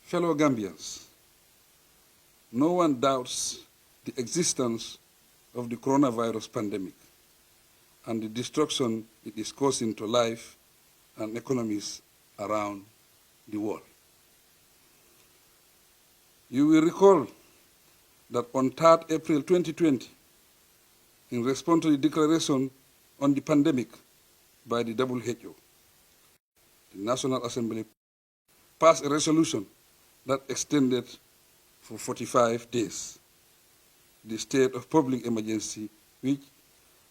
Fellow Gambians, no one doubts the existence of the coronavirus pandemic and the destruction it is causing to life and economies around the world. You will recall that on 3rd April 2020, in response to the declaration on the pandemic by the WHO, the National Assembly passed a resolution that extended for 45 days the state of public emergency, which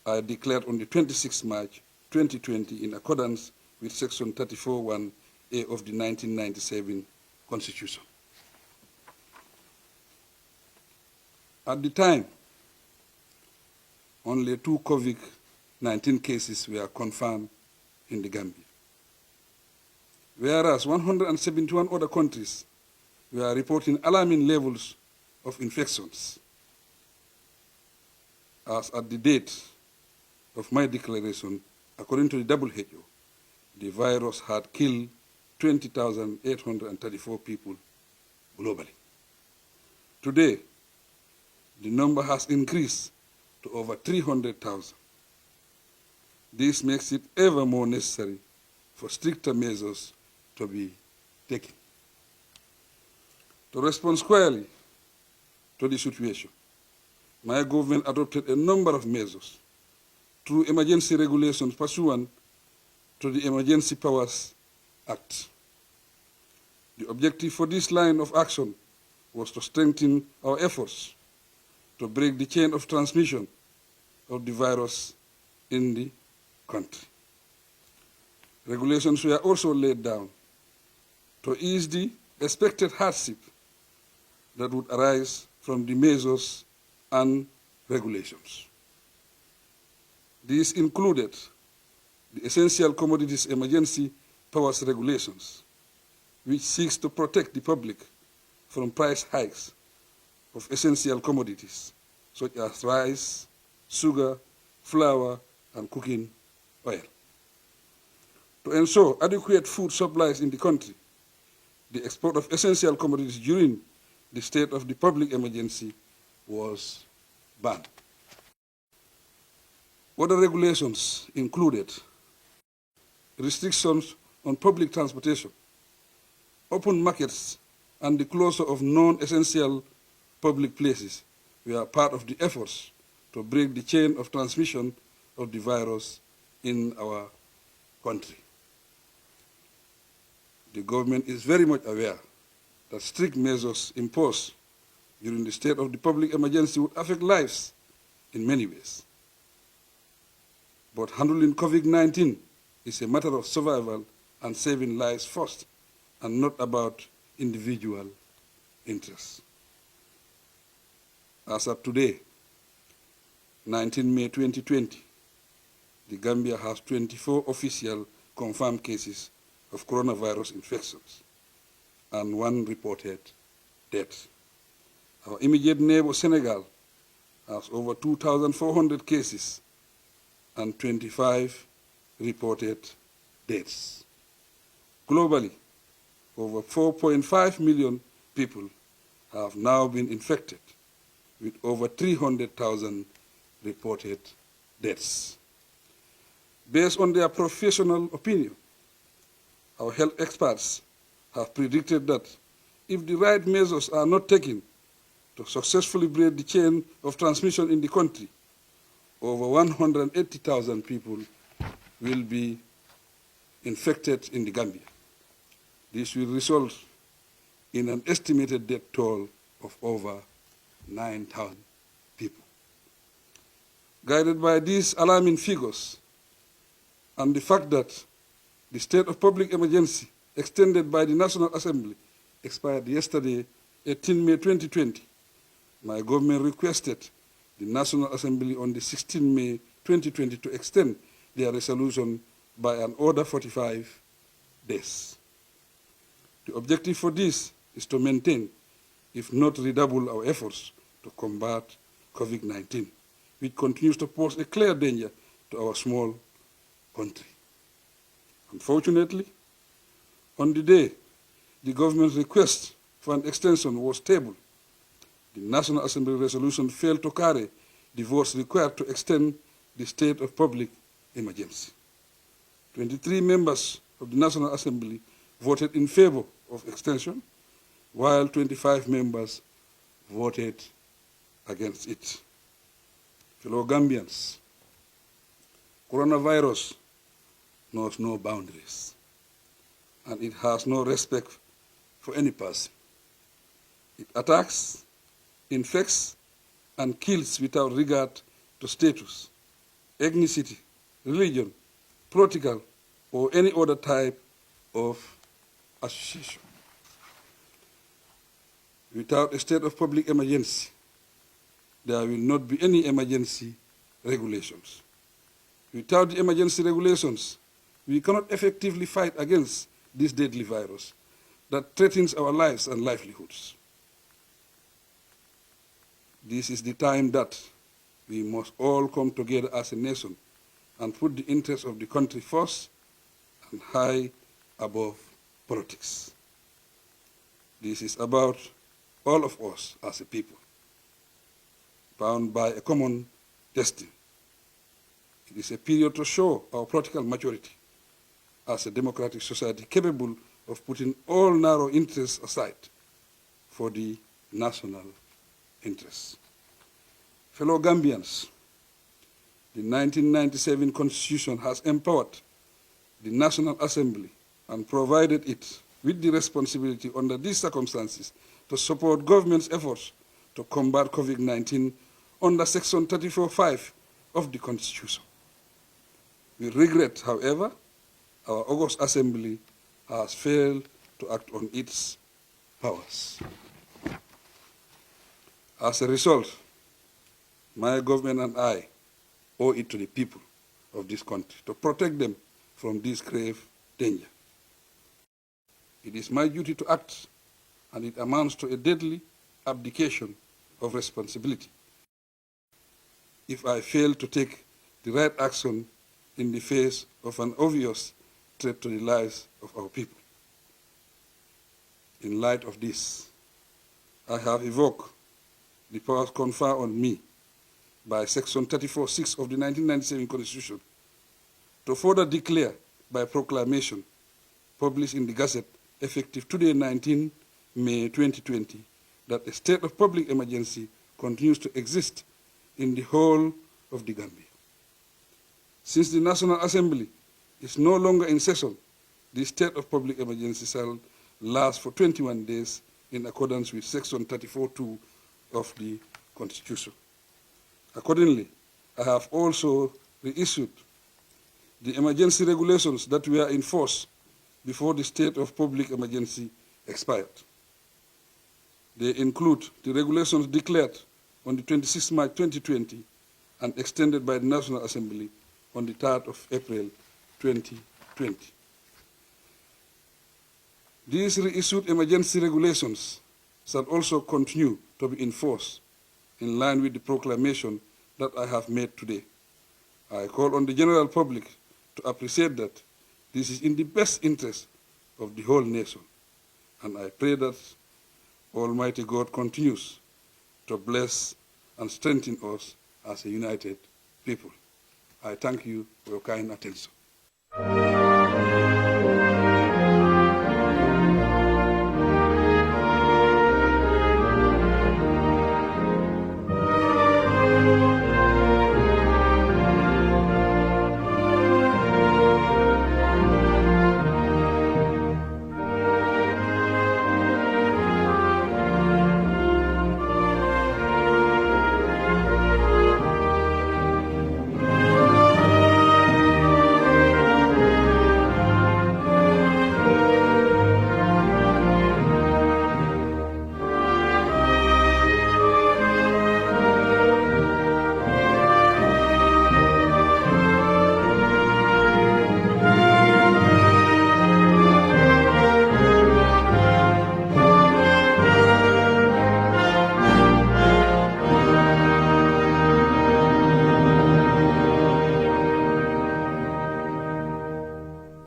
I declared on the 26th March 2020 in accordance with Section 34(1)(a) of the 1997 Constitution. At the time, only 2 COVID-19 cases were confirmed in the Gambia, whereas 171 other countries were reporting alarming levels of infections. As at the date of my declaration, according to the WHO, the virus had killed 20,834 people globally. Today, the number has increased to over 300,000. This makes it ever more necessary for stricter measures to be taken. To respond squarely to the situation, my government adopted a number of measures through emergency regulations pursuant to the Emergency Powers Act. The objective for this line of action was to strengthen our efforts to break the chain of transmission of the virus in the country. Regulations were also laid down to ease the expected hardship that would arise from the measures and regulations. These included the Essential Commodities Emergency Powers Regulations, which seeks to protect the public from price hikes of essential commodities such as rice, sugar, flour, and cooking oil. To ensure adequate food supplies in the country, the export of essential commodities during the state of the public emergency was banned. Other regulations included restrictions on public transportation, open markets, and the closure of non-essential public places were part of the efforts to break the chain of transmission of the virus in our country. The government is very much aware that strict measures imposed during the state of the public emergency would affect lives in many ways. But handling COVID-19 is a matter of survival and saving lives first, and not about individual interests. As of today, 19 May 2020, the Gambia has 24 official confirmed cases of coronavirus infections and 1 reported death. Our immediate neighbor, Senegal, has over 2,400 cases and 25 reported deaths. Globally, over 4.5 million people have now been infected, with over 300,000 reported deaths. Based on their professional opinion, our health experts have predicted that if the right measures are not taken to successfully break the chain of transmission in the country, over 180,000 people will be infected in the Gambia. This will result in an estimated death toll of over 9,000 people. Guided by these alarming figures and the fact that the state of public emergency extended by the National Assembly expired yesterday, 18 May 2020, my government requested the National Assembly on the 16 May 2020 to extend their resolution by an order 45 days. The objective for this is to maintain, if not redouble, our efforts to combat COVID-19, which continues to pose a clear danger to our small country. Unfortunately, on the day the government's request for an extension was tabled, the National Assembly resolution failed to carry the votes required to extend the state of public emergency. 23 members of the National Assembly voted in favor of extension, while 25 members voted against it. Fellow Gambians, coronavirus knows no boundaries, and it has no respect for any person. It attacks, infects, and kills without regard to status, ethnicity, religion, political, or any other type of association. Without a state of public emergency, there will not be any emergency regulations. Without the emergency regulations, we cannot effectively fight against this deadly virus that threatens our lives and livelihoods. This is the time that we must all come together as a nation and put the interests of the country first and high above politics. This is about all of us as a people, bound by a common destiny. It is a period to show our political maturity as a democratic society capable of putting all narrow interests aside for the national interests. Fellow Gambians, the 1997 Constitution has empowered the National Assembly and provided it with the responsibility under these circumstances to support government's efforts to combat Covid-19 under Section 34(5) of the Constitution. We regret, however, our August Assembly has failed to act on its powers. As a result, my government and I owe it to the people of this country to protect them from this grave danger. It is my duty to act, and it amounts to a deadly abdication of responsibility if I fail to take the right action in the face of an obvious threat to the lives of our people. In light of this, I have evoked the powers conferred on me by Section 34(6) of the 1997 Constitution to further declare by proclamation published in the Gazette effective today, 19 May 2020, that a state of public emergency continues to exist in the whole of the Gambia. Since the National Assembly is no longer in session, the state of public emergency shall last for 21 days in accordance with Section 34(2) of the Constitution. Accordingly, I have also reissued the emergency regulations that were in force before the state of public emergency expired. They include the regulations declared on the 26th March 2020 and extended by the National Assembly on the 3rd of April 2020. These reissued emergency regulations shall also continue to be enforced in line with the proclamation that I have made today. I call on the general public to appreciate that this is in the best interest of the whole nation, and I pray that Almighty God continues to bless and strengthen us as a united people. I thank you for your kind attention.